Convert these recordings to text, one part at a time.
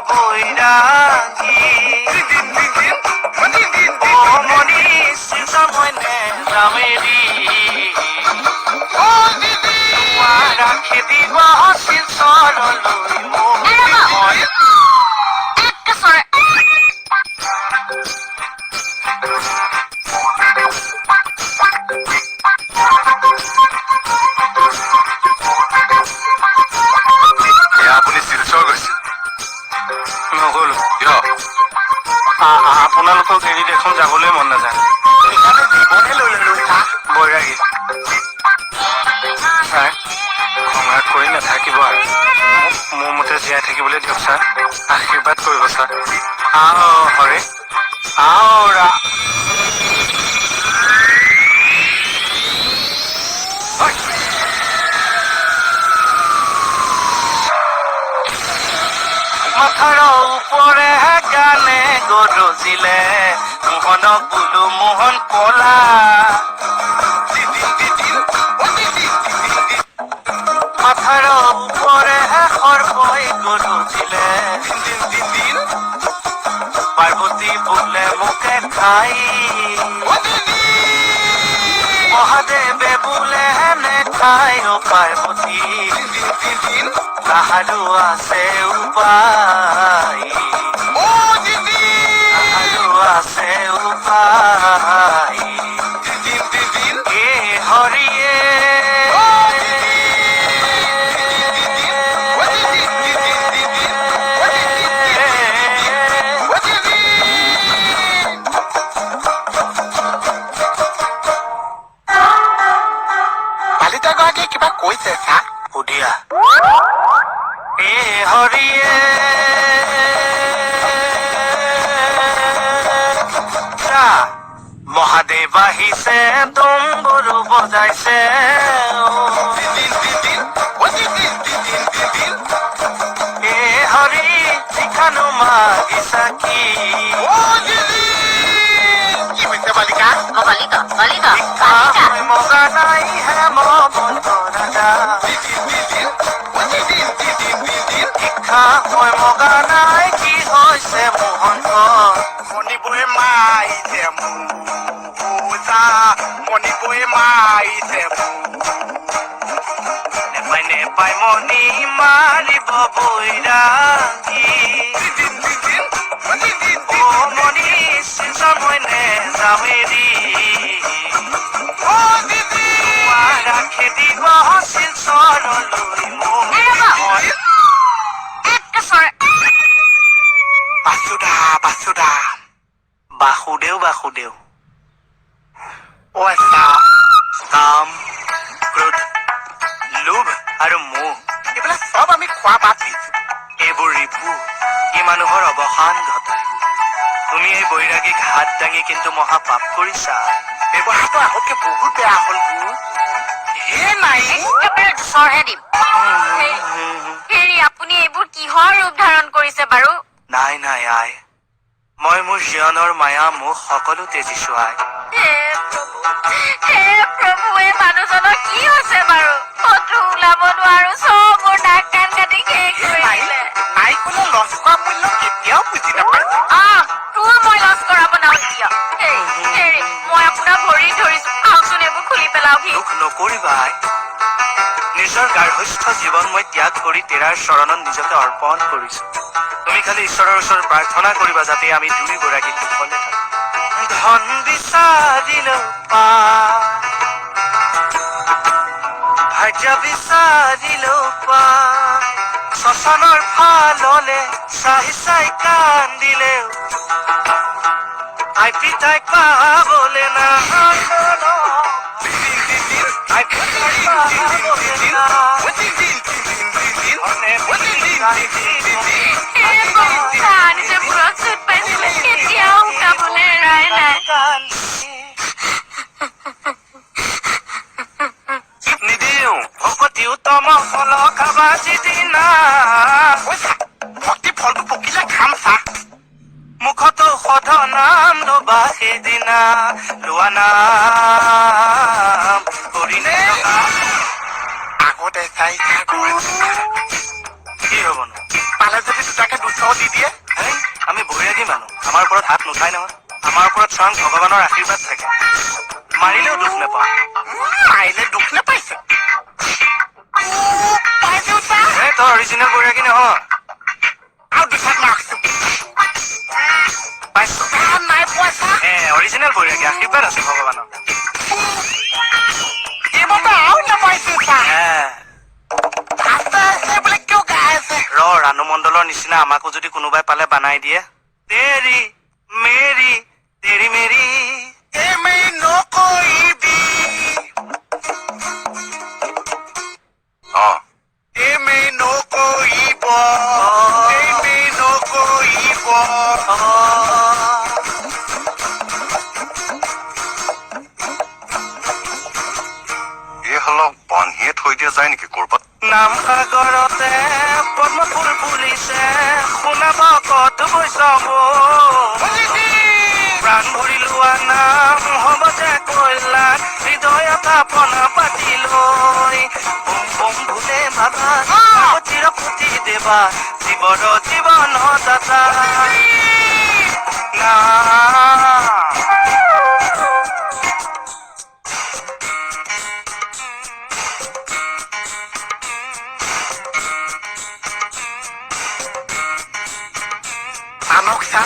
বৈৰাগী মনি চিন্তামনে যামেৰি ৰাখি দিব শিলচৰলৈ মই আপুনি শিলচৰ গৈছিল? নগলো। কিয়? আপোনালোকক এৰি দেখোন যাবলৈ মন নাযায়। সেইকাৰণে জীৱনহে লৈ ললো চাহ। বৈৰাগী ছাৰ খঙাত কৰি নাথাকিব আৰু মোৰ মতে জীয়াই থাকিবলৈ দিয়ক ছাৰ। আশীৰ্বাদ কৰিব ছাৰ। আও হৰে আও ৰা মাথাৰ ওপৰে গানে গৰজিলে মোহনক বোলো মোহন কলা মাথাৰ ওপৰে সৰ্পই গৰজিলে পাৰ্বতী বোলে মোকে খাই মহাদেৱে বোলে নেখাই অ পাৰ্বতী তাহাৰো আছে উপায় তাহাৰো আছে উপায় এ হৰিয়ে বালিতাগৰাকীয়ে কিবা কৈছে চাহ। সুধিয়া এ হৰিয়ে মহাদেৱ আহিছে তম্বুৰু বজাইছে এ হৰি শিখানো মাগিছা কি হৈছে বালিকা? মই মগা নাই হে মগা শিক্ষা মই মগা নাই কি হৈছে মোহন মণিপুৰে মাৰিছে মোজা মণিপুৰে মাৰিছে নেপাই নেপাই মণি মাৰিব বৈৰাগী মণি চিন্তামনে যামেৰি ৰাখি দিব শিলচৰলৈ মই বাসুদা বাসুদা বাসুদেৱ বাসুদেৱ অ চাহ। কাম ক্ৰোধ লোভ আৰু মোহ এইবিলাক চব আমি খোৱা বাদ দিছো। এইবোৰ ৰিপু ই মানুহৰ অৱসান ঘটায়। তুমি এই বৈৰাগীক হাত দাঙি কিন্তু মহা পাপ কৰিছা। ব্যৱহাৰটো আগতকে বহুত বেয়া হ'ল বু। হে নাই চৰহে দিম। হেৰি আপুনি এইবোৰ কিহৰ ৰূপ ধাৰণ কৰিছে বাৰু? নাই নাই আই মই মোৰ জীৱনৰ মায়া মোহ সকলো তেজিছো আই। হে প্ৰভু এই মানুহজনৰ কি হৈছে বাৰু? ক'তো ওলাব নোৱাৰো চব মোৰ নাক কাণ কাটি শেষ কৰি দিলে। নাই কোনো লছ কৰা মূল্য কেতিয়াও বুজি নাপাইছো। তোৰ মই লছ কৰাব নাও কিয়? হেৰি মই আপোনাৰ ভৰিত ধৰিছো আহকচোন এইবোৰ খুলি পেলাওহি। দুখ নকৰিবা আই। নিজৰ গাৰ্হস্থ্য জীৱন মই ত্যাগ কৰি তেৰাৰ চৰণত নিজকে অৰ্পণ কৰিছো। তুমি খালি ঈশ্বৰৰ ওচৰত প্ৰাৰ্থনা কৰিবা যাতে আমি দুয়োগৰাকী কুশলে থাকো। ধন বিচাৰিলেও পায় ভাগ্য বিচাৰিলেও পায় শ্মশানৰ ফাললে চাহি চাই কান্দিলেও আই পিতাই পাবলে না আই পিতাই পাবলে না নিজে মূৰত চুট পাইছিলে কেতিয়াও শুকাবলৈ এৰাই নাই। নিদিও ভকতি উত্তম ফল খাবা যিদিনা ভক্তি ফলটো পকিলে খাম চাহ। মুখতো সধ নাম লবা সেইদিনা লোৱা নাম কৰিলে আগতে চাই কি হবনো? পালে যদি দুটাকে 200 দিয়ে হেই, আমি বৈৰাগী মানুহ, আমাৰ ওপৰত হাত নুঠাই নহয়। আমাৰ ওপৰত স্বয়ং ভগৱানৰ আশীৰ্বাদ থাকে। মাৰিলেও দুখ নাপাওঁ। মাৰিলে দুখ নাপাইছে পাইছো ছাৰ এই তই অৰিজিনেল বৈৰাগী নহয়। আৰু দুচাক মাৰকছো পাইছ নাই পোৱা ছাৰ অৰিজিনেল বৈৰাগী, আশীৰ্বাদ আছে ভগৱানৰ। এইবাৰতো আৰু নাপাইছো ছাৰ হে, আছে বোলে কিয় গাই আছে ৰাণু মণ্ডলৰ নিচিনা আমাকো যদি কোনোবাই পালে বানাই দিয়ে। তেৰি মেৰি তেৰি মেৰি। এই নকৰিবি এই নকৰিব এই নকৰিব এই হলক বান্ধিয়ে থৈ দিয়া যায় নেকি ক'ৰবাত? নাম সাগৰতে পদ্ম ফুল ফুলিছে, শুনাব কত গৈছ প্ৰাণ ভৰি লোৱা নাম হ'ব যে কল্যাণ, হৃদয়ত আপনা পাতি লৈ বম বম ভূলে ভাবা চিৰপতি দেৱা জীৱৰ জীৱন দাতা না।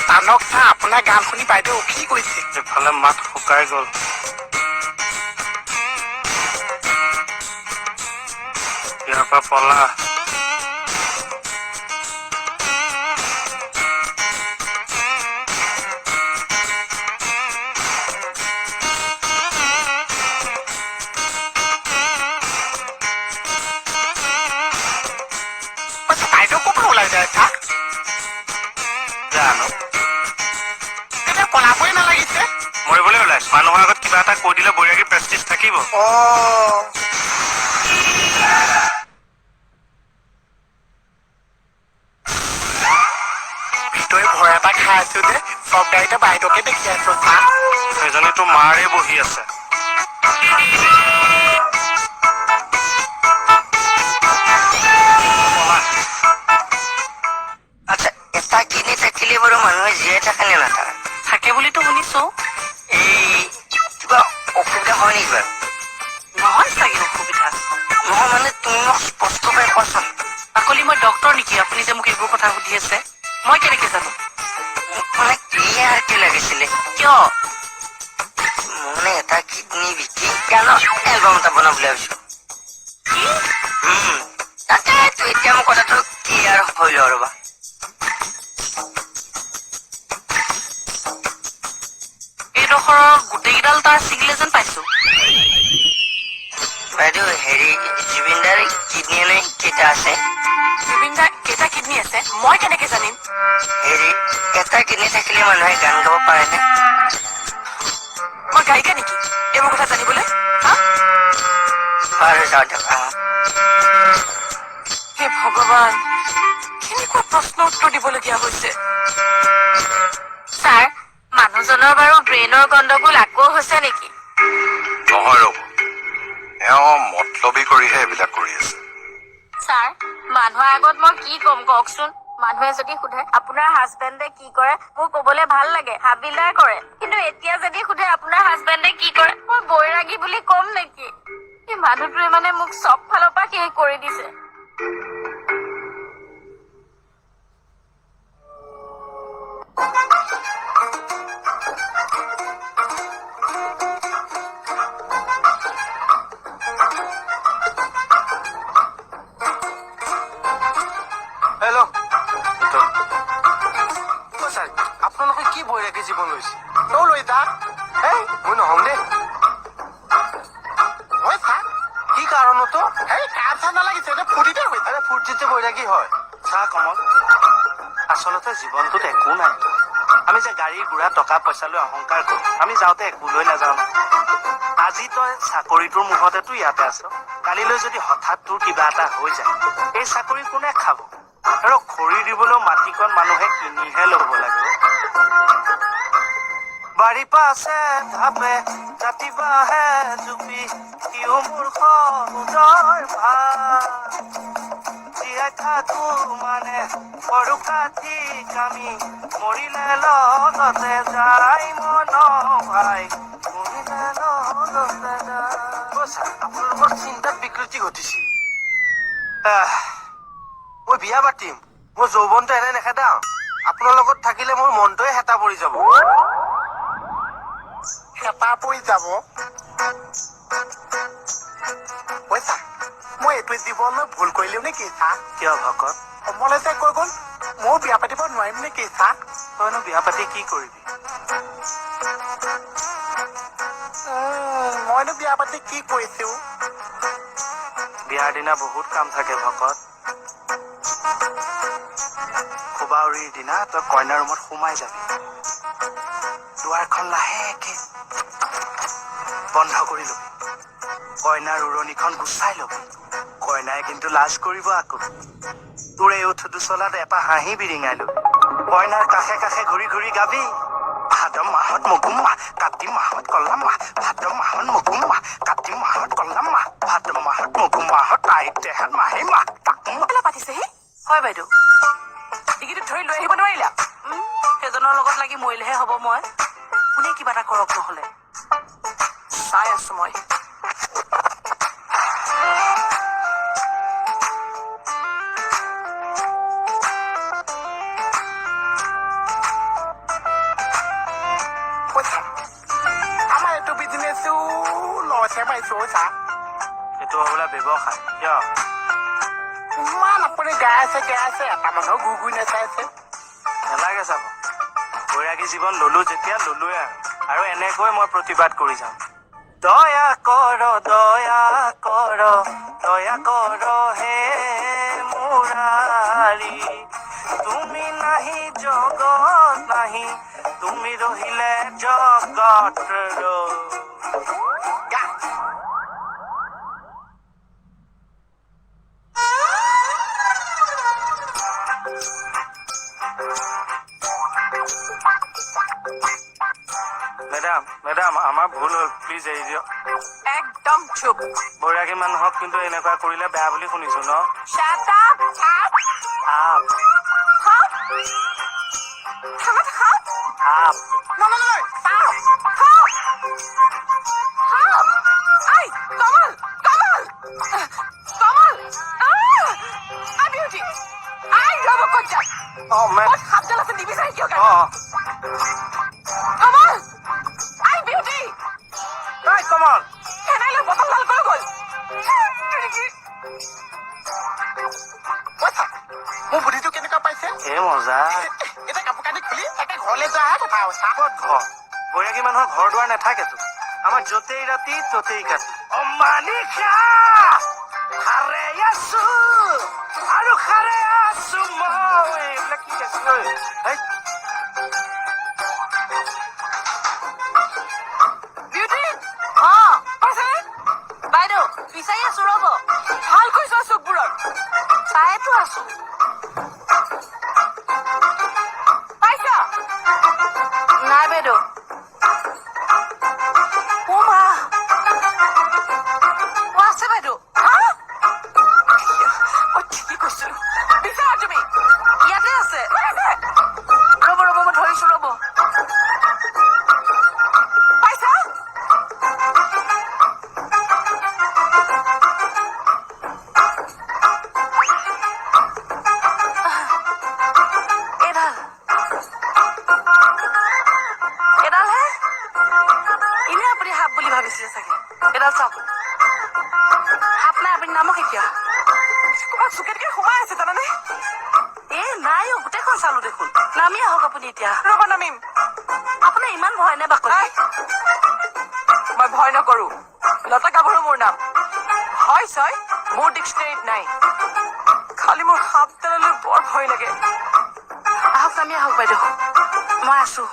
টানক চা আপোনাৰ গান শুনি বাইদেউ উঠি গৈছে এফালে মাত শুকাই গল। ইয়াৰ পৰা পলা। বাইদেউ ক'ৰ পৰা ওলাই যায় তাক জানো এতিয়া পলাবই নালাগিছে মৰিবলৈ ওলাইছো। মানুহৰ আগত কিবা এটা কৈ দিলে বৈৰাগীৰ প্ৰেষ্টিজ থাকিব। ভিতৰি ভয় এটা খাই আছো যে চব গাড়ীতে বাইদেউকে দেখি আছো চা এজনী তোৰ মাৰে বহি আছে। আচ্ছা, এটা কিনি থাকিলে বাৰু মানুহে জীয়াই থাকে নে নাথাকে? থাকে বুলিতো শুনিছো। এই কিবা অসুবিধা হয় নেকি বাৰু? নহয় চাগে অসুবিধা। নহয় মানে তুমি মোক স্পষ্টকৈ কোৱাচোন। বাকলি মই ডক্তৰ নেকি আপুনি যে মোক এইবোৰ কথা সুধি আছে? মই কেনেকে জানো? মোক মানে ক্লিয়াৰ কে লাগিছিলে। কিয়? মানে এটা কিডনি বিকি গানৰ এলবাম এটা বনাম বুলি ভাবিছো। তাকেতো এতিয়া মোৰ কথাটো ক্লিয়াৰ হৈল ৰবা। এইডোখৰৰ গোটেইকেইডাল তাৰ ছিগিলে যেন পাইছো। বাইদেউ হেৰি জুবিন দাৰ কিডনি এনে কেইটা আছে? জুবিন দাৰ কেইটা কিডনী আছে মই কেনেকে জানিম? হেৰি এটা কিডনি থাকিলে মানুহে গান গাব পাৰেনে? মই গায়িকা নেকি এইবোৰ কথা জানিবলৈ? বাৰু যাওঁ দিয়ক। হে ভগৱান, কেনেকুৱা প্ৰশ্ন উত্তৰ দিবলগীয়া হৈছে। ছাৰ, মানুহজনৰ বাৰু ব্ৰেইনৰ গণ্ডগোল আকৌ হৈছে নেকি? নহয় ৰ'ব, এওঁ মতলবি কৰিহে এইবিলাক কৰি আছে। ছাৰ, মানুহৰ আগত মই কি ক'ম কওকচোন? মানুহে যদি সোধে আপোনাৰ হাজবেণ্ডে কি কৰে, মোৰ ক'বলৈ ভাল লাগে হাবিলদাৰ কৰে। কিন্তু এতিয়া যদি সোধে আপোনাৰ হাজবেণ্ডে কি কৰে, মই বৈৰাগী বুলি ক'ম নেকি? এই মানুহটোৱে মানে মোক চব ফালৰ পৰা শেষ কৰি দিছে। হেল্ল' ছাৰ, আপোনালোকে কি বৈৰাগী জীৱন লৈছে? লৈ যা মই নহম দেই। হয় চা কি কাৰণতো? সেই কাম চা নালাগিছে এতিয়া ফুৰ্তিতে হৈছে আৰে ফূৰ্তিতে বৈৰাগী হয়। চা কমল, আচলতে জীৱনটোত একো নাই। আমি যে গাড়ী ঘোঁৰা টকা পইচা লৈ অহংকাৰ কৰো, আমি যাওঁতে একো লৈ নাযাওঁ ন। আজি তই চাকৰিটোৰ মুহূৰ্তেতো ইয়াতে আছ, কালিলৈ যদি হঠাৎ তোৰ কিবা এটা হৈ যায়, এই চাকৰি কোনে খাব? আৰু খৰি দিবলৈও মাটিকণ মানুহে কিনিহে ল'ব লাগে। বাৰী পাছে ধাপে জাতিবাহে জুপি সিও মূৰ্খ উদৰ ভাত জীয়াই জীয়াই থাকো মানে পৰুকা ঠিক আমি মৰিলে লগতে যাই মন ভাই মৰিলে লগতে যায় আপোনালোকৰ চিন্তাত বিকৃতি ঘটিছে মই বিয়া পাতিম মোৰ যৌৱনটো এনে নেখেদাও আপোনাৰ লগত থাকিলে মোৰ মনটোৱে হেতা পৰি যাব হেতা পৰি যাব পইচা মই এইটো জীৱনত ভুল কৰিলো নেকি চা কিয় ভকত সমলে যে কৈ গ'ল ময়ো বিয়া পাতিব নোৱাৰিম নেকি চা তইনো বিয়া পাতি কি কৰিবি মইনো বিয়া পাতি কি কৰিছো বিয়াৰ দিনা বহুত কাম থাকে ভকত খুবাউৰীৰ দিনা তই কইনাৰ ৰুমত সোমাই যাবি দুৱাৰখন লাহেকে বন্ধ কৰি লবি কইনাৰ উৰণিখন গুচাই লবি কইনাই কিন্তু লাজ কৰিব আকৌ তোৰ এই উঠ দুচলাত এটা হাঁহি বিৰিঙাই লবি কইনাৰ কাষে কাষে ঘূৰি ঘূৰি গাবি ভাদ মাহত মগুম মাহ কাতি মাহত কলা মাহ ভাদ মাহত মগুম মাহ কাতি মাহত কলা মাহ ভাদ মাহত মগুম মাহত আই দেহাত মাহে মাহ কেলা পাতিছেহি হয় বাইদেউ ডিঙিটো ধৰি লৈ আহিব নোৱাৰিলা সেইজনৰ লগত লাগি মৰিলেহে হ'ব মই কোনে কিবা এটা কৰক নহলে চাই আছো মই পইচা আমাৰ এইটো বিজনেছো লছে পাইছো চা এইটো হ'বলা ব্যৱসায় কিয় ইমান আপুনি গাই আছে এটা মানুহৰ গুগুই নাচাইছে নালাগে চাব বৈৰাগী জীৱন ললো যেতিয়া ললোৱে আৰু এনেকৈ মই প্ৰতিবাদ কৰি যাম দয়া কৰ হে মুৰাৰী তুমি নাহি জগত নাহি তুমি ৰহিলে জগত গা মেডাম আমাৰ ভুল হ'ল প্লিজ এৰি দিয়ক একদম চুপ বৈৰাগী মানুহক কিন্তু এনেকুৱা কৰিলে বেয়া বুলি শুনিছো ন Shut up! আপ আপ নহয় অ মেম অ নাই কমল পইচা মোৰ বুদ্ধিটো কেনেকুৱা পাইছে এই মজা এতিয়া কাপোৰ কানি খুলি তাকে ঘৰলৈ যোৱাহে কথা চা ক'ত ঘৰ বৈৰাগী মানুহৰ ঘৰ দুৱাৰ নাথাকেতো আমাৰ য'তেই ৰাতি ত'তেই কাটি অমানিকা সাৰে আছো আৰু সাৰে আছো মই এইবিলাক কি আছে ঐ হেই বাইদেউ বিচাৰি আছো ৰ'ব ভাল কৈছো চকুবোৰত চাইতো আছো পাইছা নাই বাইদেউ অ মা অ আছে বাইদেউ ঠিকেই কৈছো বিচাৰা তুমি ইয়াতে আছে ৰ'ব মই ধৰিছো ৰ'ব পাইছা ভাবিছিলে চাগে এডাল চাওক হাত নাই আপুনি নামক এতিয়া ক'ৰবাত চুকেতকে সোমাই আছে জানানে এ নাই অ গোটেইখন চালো দেখোন নামি আহক আপুনি এতিয়া ৰ'ব নামিম আপোনাৰ ইমান ভয় নে বাকলি মই ভয় নকৰো লতা গাভৰু মোৰ নাম হয় ছয় মোৰ ডিক্সনেৰীত নাই খালি মোৰ সাপডাললৈ বৰ ভয় লাগে আহক নামি আহক বাইদেউ মই আছো